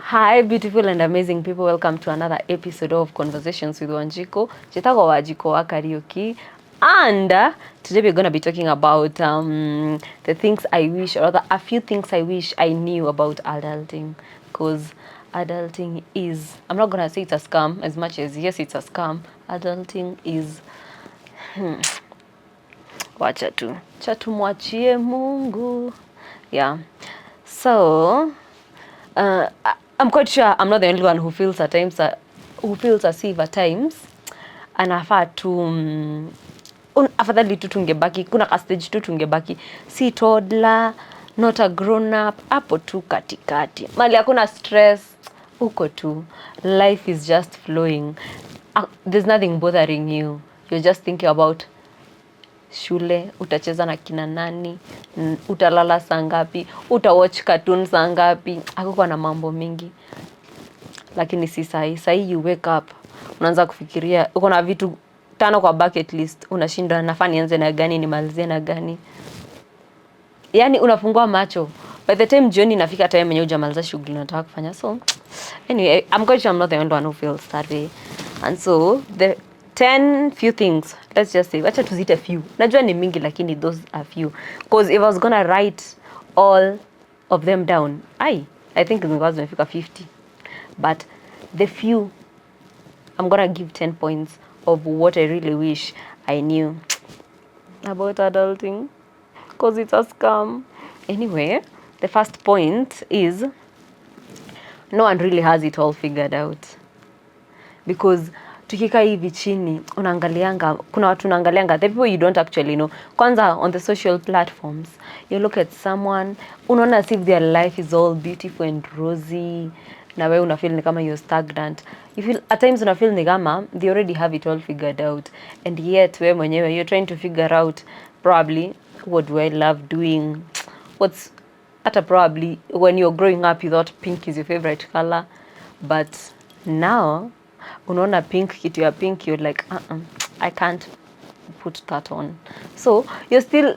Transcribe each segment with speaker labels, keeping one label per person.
Speaker 1: Hi, beautiful and amazing people. Welcome to another episode of Conversations with Wanjiko. Chitako Wajiko wa karaoke. And today we're going to be talking about the things I wish, or rather a few things I wish I knew about adulting. Because adulting is, I'm not going to say it's a scam as much as, yes, it's a scam. Adulting is, wacha tu. Chatumwachie Mungu. Yeah. So, I'm quite sure I'm not the only one who feels at times as if at times anafaa tu afadhali tu tungebaki, kuna ka stage tu tungebaki si toddler, not a grown up, hapo tu katikati, mali hakuna stress, uko tu, life is just flowing. There's nothing bothering you, you're just thinking about shule, utacheza na kina nani, utalala saa ngapi, utawatch cartoon saa ngapi, hakukuwa na mambo mingi. Lakini si sahi you wake up, unaanza kufikiria, uko na vitu 5 kwa bucket list, unashinda nafaa nianze na gani nimalizie na gani. Yani unafungua macho, by the time jioni inafika time yenye hujamaliza shughuli unataka kufanya. So anyway, I'm quite sure I'm not the only one who feels that way. And so the 10 few things, let's just say, wacha tuzite few, najua ni mingi lakini those are few, because if I was gonna write all of them down, I think ningekuwa zimefika 50, but the few, I'm gonna give 10 points of what I really wish I knew about adulting, because it's a scam. Anyway, the first point is no one really has it all figured out, because tukika hivi chini unaangalianga, kuna watu unaangalianga, the people you don't actually know. Kwanza on the social platforms, you look at someone, unaona as if their life is all beautiful and rosy, na wewe unafeel ni kama you're stagnant. You feel at times unafeel ni kama they already have it all figured out, and yet wewe mwenyewe you're trying to figure out probably what do I love doing, what's hata probably when you're growing up you thought pink is your favorite color, but now unaona pink, kitu ya pink, you're like I can't put that on. So you're still,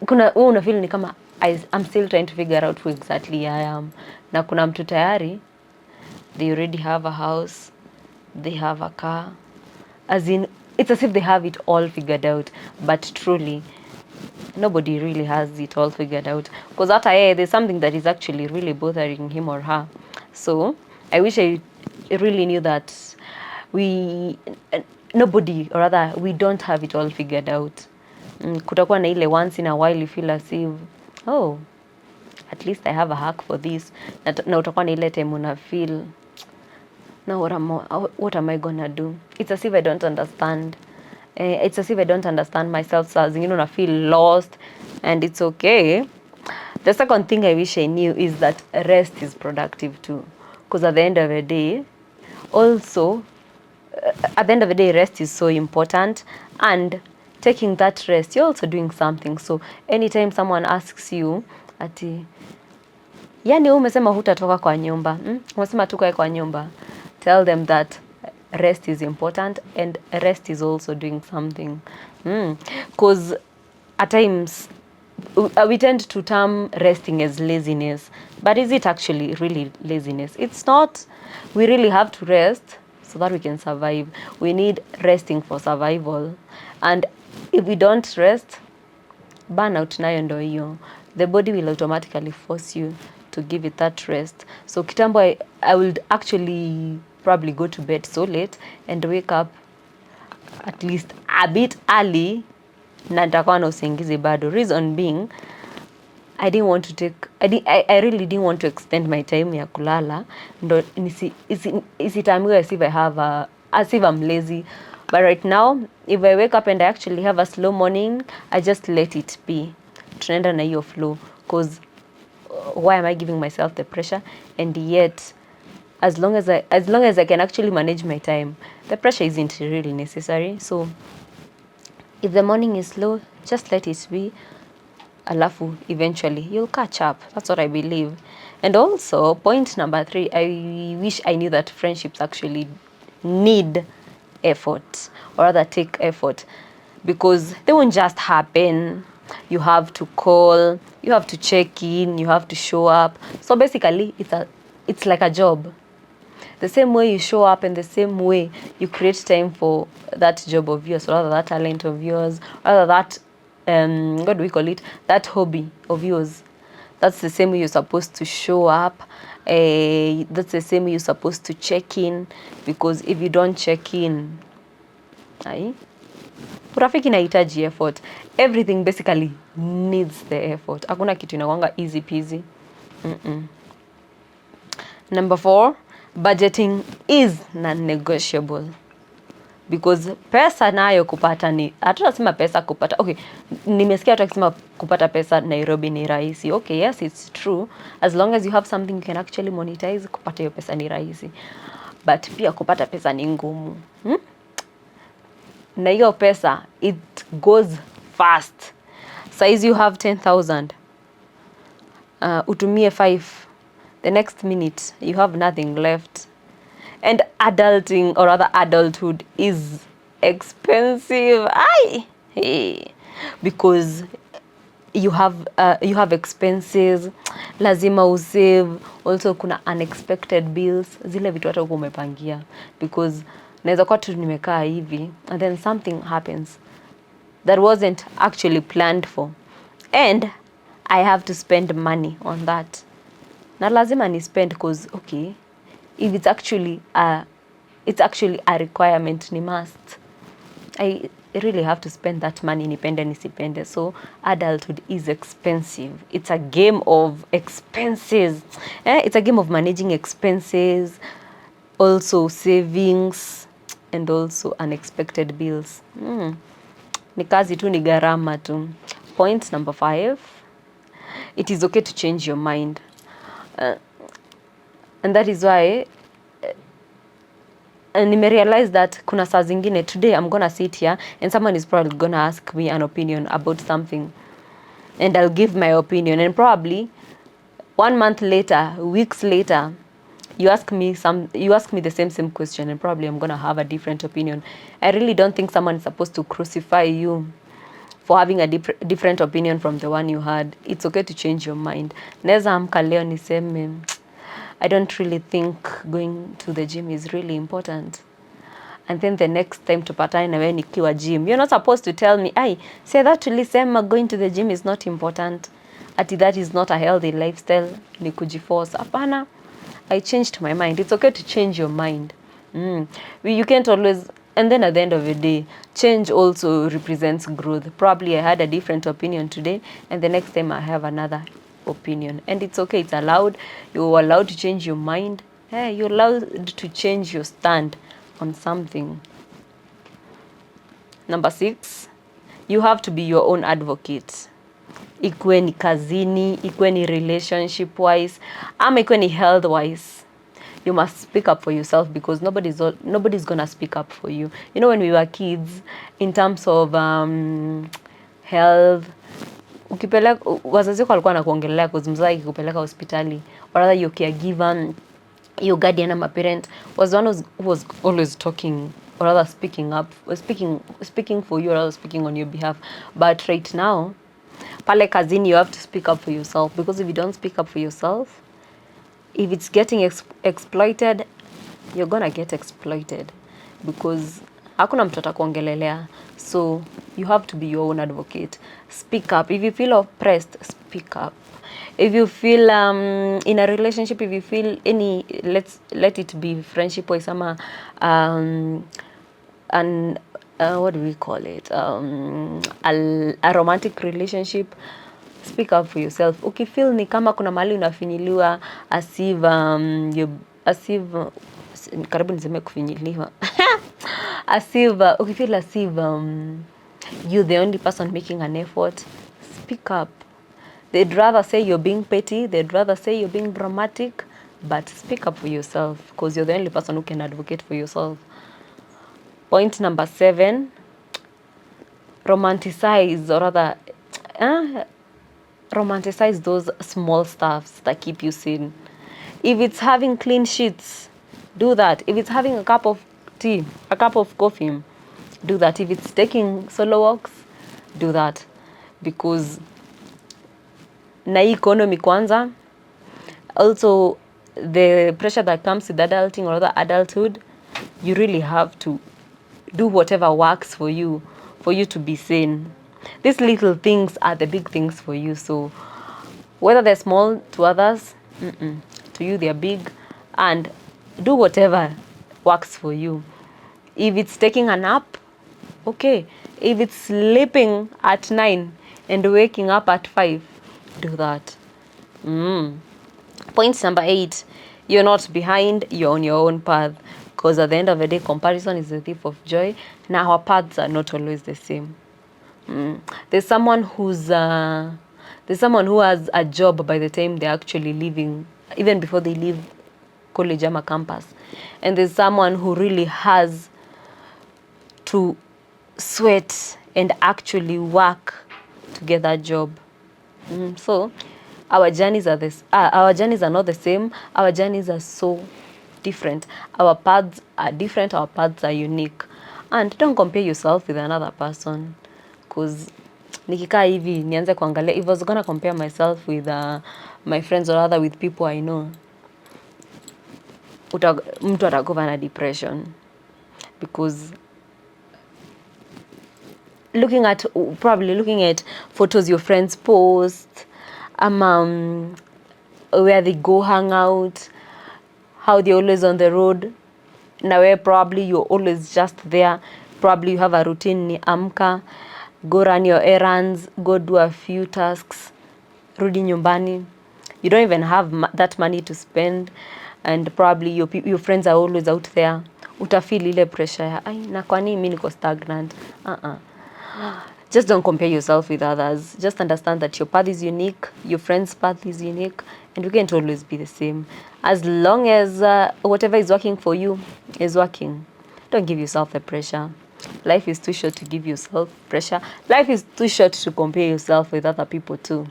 Speaker 1: kuna wewe una feel ni kama I'm still trying to figure out who exactly I am. Na kuna mtu tayari, they already have a house, they have a car, as in it's as if they have it all figured out, but truly nobody really has it all figured out, because hata there's something that is actually really bothering him or her. So I wish I really knew that nobody, or rather we don't have it all figured out. Kutakuwa na ile once in a while you feel as if, oh, at least I have a hack for this, na utakuwa na ile time una feel, now what am I gonna do? It's as if I don't understand. It's as if I don't understand myself. So zingine una feel lost, and it's okay. The second thing I wish I knew is that rest is productive too, because at the end of the day, also at the end of the day, rest is so important, and taking that rest, you're also doing something. So anytime someone asks you ati, yani umesema hutatoka kwa nyumba, umesema tukae kwa nyumba, tell them that rest is important, and rest is also doing something. Because at times we tend to term resting as laziness, but is it actually really laziness? It's not. We really have to rest so that we can survive. We need resting for survival, and if we don't rest, burnout nayo ndo hiyo. The body will automatically force you to give it that rest. So kitambo I would actually probably go to bed so late and wake up at least a bit early, na nitakuwa na usingizi bado. Reason being, I really didn't want to extend my time ya kulala, ndo isitamiwe as if I'm lazy. But right now, if I wake up and I actually have a slow morning, I just let it be. Tunaenda na hiyo flow, because why am I giving myself the pressure? And yet, as long as I can actually manage my time, the pressure isn't really necessary. So if the morning is slow, just let it be. Alafu eventually you'll catch up. That's what I believe. And also, point number 3, I wish I knew that friendships actually need effort, or rather take effort, because they won't just happen. You have to call, you have to check in, you have to show up. So basically it's a it's like a job. The same way you show up and the same way you create time for that job of yours, or rather that talent of yours, rather that, what do we call it? That hobby of yours. That's the same way you're supposed to show up. That's the same way you're supposed to check in. Because if you don't check in, urafiki inahitaji effort. Everything basically needs the effort. Hakuna kitu inakuanga easy peasy. Number 4, budgeting is non-negotiable. Because pesa nayo kupata ni, hatutasema pesa kupata. Okay, nimesikia watu wakisema kupata pesa Nairobi ni rahisi. Okay, yes, it's true. As long as you have something you can actually monetize, kupata hiyo pesa ni rahisi. But pia kupata pesa ni ngumu. Na hiyo pesa, it goes fast. Size you have 10,000. Utumie 5. The next minute, you have nothing left. And adulting, or rather adulthood, is expensive. Because you have expenses, lazima usave. Also kuna unexpected bills, zile vitu hata huko umepangia. Because naweza kuwa tu nimekaa hivi and then something happens that wasn't actually planned for, and I have to spend money on that. Na lazima ni spend because okay, if it's actually a requirement, ni must. I really have to spend that money, nipende nisipende. So adulthood is expensive. It's a game of expenses. It's a game of managing expenses, also savings, and also unexpected bills. Ni kazi tu, ni gharama tu. Point number 5, it is okay to change your mind. And that is why nimerealize that kuna saa zingine, today I'm gonna sit here and someone is probably gonna ask me an opinion about something, and I'll give my opinion, and probably 1 month later, weeks later, you ask me the same question, and probably I'm gonna have a different opinion. I really don't think someone is supposed to crucify you for having a different opinion from the one you had. It's okay to change your mind. Naweza amka leo niseme I don't really think going to the gym is really important. And then the next time tupatane na wewe nikiwa gym, you're not supposed to tell me, say that tulisema going to the gym is not important. Ati that is not a healthy lifestyle, ni kujiforce. Hapana, I changed my mind. It's okay to change your mind. You can't always, and then at the end of the day, change also represents growth. Probably I had a different opinion today, and the next time I have another opinion, and it's okay. It's allowed. You're allowed to change your mind. You're allowed to change your stand on something. Number 6, you have to be your own advocate. Ikwe ni kazini, ikwe ni relationship wise, ama ikwe ni health wise. You must speak up for yourself, because nobody's gonna speak up for you. You know, when we were kids, in terms of health, ukipeleka wazazi wako walikuwa wanakuongelea cause mzazi akikupeleka hospitali, or rather your caregiver, your guardian ama parent was the one who was always talking, or rather speaking up, speaking for you, or rather speaking on your behalf. But right now, pale kazini, you have to speak up for yourself, because if you don't speak up for yourself, if it's getting exploited, you're gonna get exploited, because hakuna mtu atakuongelelea. So you have to be your own advocate. Speak up. If you feel oppressed, speak up. If you feel in a relationship, if you feel any, let it be friendship or some what do we call it, a romantic relationship, speak up for yourself. Ukifeel ni kama kuna mahali unafinyiliwa, as if karibu niseme kufinyiliwa as if ukifeel as if you're the only person making an effort, speak up. They'd rather say you're being petty, they'd rather say you're being dramatic, but speak up for yourself, because you're the only person who can advocate for yourself. Point number 7, romanticize, or rather romanticize those small stuffs that keep you sane. If it's having clean sheets, do that. If it's having a cup of tea, a cup of coffee, do that. If it's taking solo walks, do that. Because na economy kwanza, also the pressure that comes with adulting or the adulthood, you really have to do whatever works for you to be sane. These little things are the big things for you. So whether they're small to others, to you they're big, and do whatever works for you. If it's taking a nap, okay. If it's sleeping at 9 and waking up at 5, do that. Point number 8, you're not behind, you're on your own path. Because at the end of the day, comparison is the thief of joy. Now our paths are not always the same. There's someone who has a job by the time they're actually leaving, even before they leave college or campus. And there's someone who really has to sweat and actually work to get that job. So our journeys are not the same. Our journeys are so different. Our paths are different. Our paths are unique. And don't compare yourself with another person. Because nikikaa hivi nianze kuangalia, if I was gonna compare myself with my friends or rather with people I know, mtu atakuwa na depression. Because looking at photos your friends post, where they go hang out, how they're always on the road. Now where probably you're always just there. Probably you have a routine, ni amka, go run your errands, go do a few tasks, rudi nyumbani. You don't even have that money to spend, and probably your friends are always out there. Utafeel ile pressure ya, na kwa nini mimi niko stagnant? Just don't compare yourself with others. Just understand that your path is unique, your friend's path is unique, and we can't always be the same. As long as whatever is working for you is working, don't give yourself the pressure. Life is too short to give yourself pressure. Life is too short to compare yourself with other people too.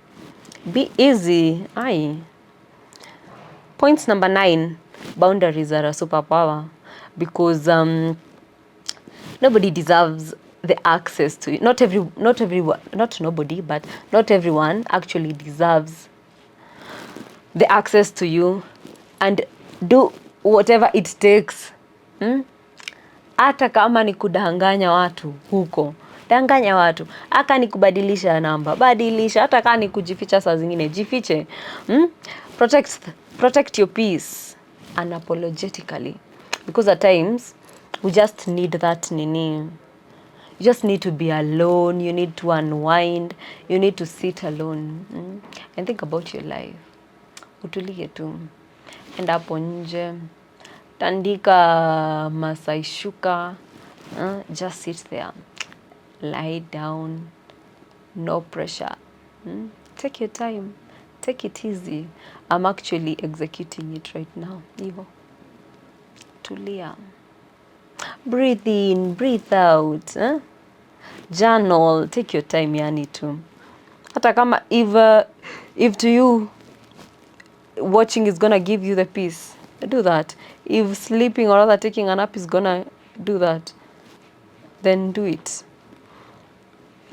Speaker 1: Be easy. Point number 9, boundaries are a superpower. Because nobody deserves the access to it. Not nobody, but not everyone actually deserves the access to you, and do whatever it takes. Hata kama ni kudanganya watu huko, danganya watu. Aka ni kubadilisha namba, badilisha. Hata kama ni kujificha saa zingine, jifiche. Protect your peace unapologetically. Because at times, we just need that nini. You just need to be alone. You need to unwind. You need to sit alone and think about your life. Utulie tu. Enda hapo nje. Tandika masai shuka. Just sit there. Lie down. No pressure. Take your time. Take it easy. I'm actually executing it right now. Hivo. Tulia. Breathe in, breathe out. Journal. Take your time, yani tu. Hata kama if to you watching is gonna give you the peace, do that. If sleeping or rather taking a nap is gonna do that, then do it.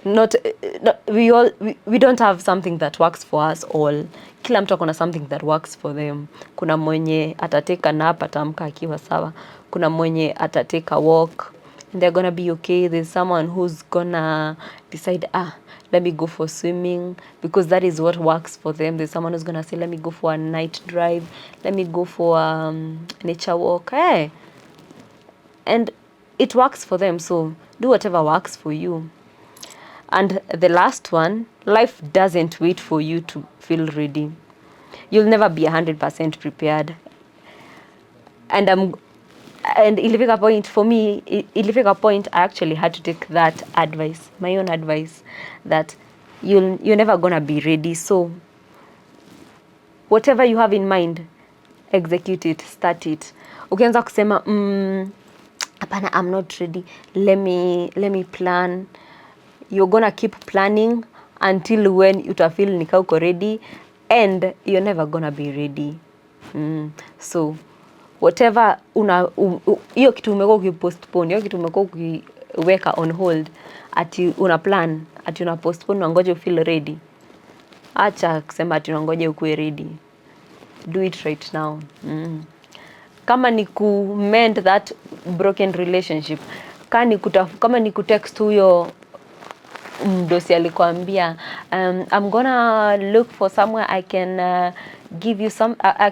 Speaker 1: We don't have something that works for us all. Kila mtu akona something that works for them. Kuna mwenye atateka nap, atamka akiwa sawa. Kuna mwenye atateka walk and they're gonna be okay. There's someone who's gonna decide, let me go for swimming because that is what works for them. There's someone who's gonna say, let me go for a night drive. Let me go for nature walk. Hey. And it works for them. So do whatever works for you. And the last one, life doesn't wait for you to feel ready. You'll never be 100% prepared. And ilifika point for me, ilifika point I actually had to take that advice, my own advice, that you're never gonna be ready. So whatever you have in mind, execute it, start it. Ukianza kusema, hapana, I'm not ready. Let me plan. You're gonna keep planning until when utafeel nika uko ready, and you're never gonna be ready. So whatever hiyo kitu umekuwa ukipostpone, hiyo kitu umekuwa ukiweka on hold, ati una plan, ati una postpone unangoja feel ready. Acha kusema ati unangoja ukue ready. do it right now. Kama ni ku mend that broken relationship, kama ni kutext huyo mdosi alikwambia, I'm gonna look for somewhere I can give you some I'm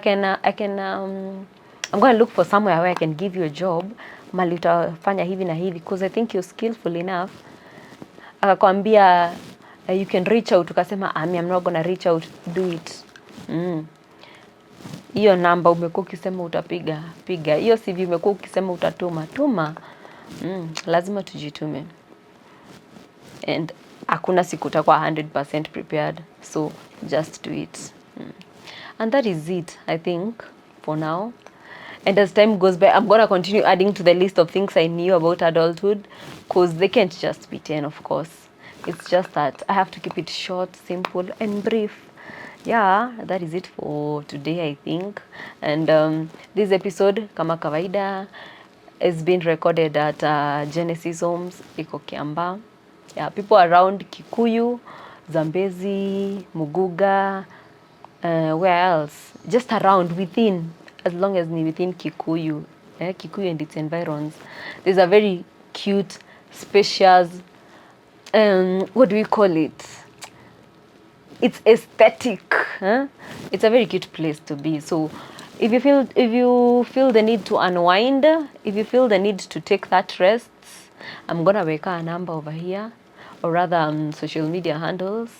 Speaker 1: gonna look for somewhere where I can give you a job, mali utafanya hivi na hivi because I think you're skillful enough. Akakwambia you can reach out, ukasema I'm not gonna reach out, do it. Hiyo namba umekuwa ukisema utapiga, piga. Hiyo CV umekuwa ukisema utatuma, tuma. Lazima tujitume. And hakuna siku utakuwa 100% prepared. So just do it. And that is it, I think, for now. And as time goes by, I'm going to continue adding to the list of things I knew about adulthood, because they can't just be 10, of course. It's just that I have to keep it short, simple, and brief. Yeah, that is it for today, I think. And this episode, kama kawaida, is being recorded at Genesis Homes, iko Kiambaa. Yeah, people around Kikuyu, Zambezi, Muguga, where else? Just around, within, as long as ni within Kikuyu, Kikuyu and its environs. There's a very cute, spacious, what do we call it? It's aesthetic. It's a very cute place to be. So if you feel the need to unwind, if you feel the need to take that rest, I'm gonna wake a number over here, or rather social media handles.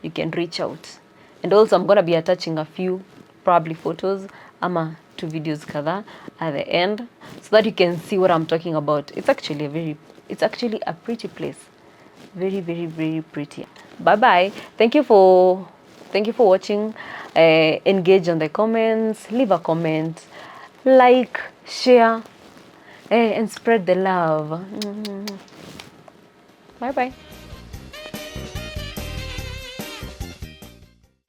Speaker 1: You can reach out. And also I'm gonna be attaching a few probably photos ama 2 videos kadhaa at the end, so that you can see what I'm talking about. It's actually a pretty place. Very, very, very pretty. Bye bye. Thank you for watching. Engage on the comments, leave a comment, like, share, and spread the love. Bye bye.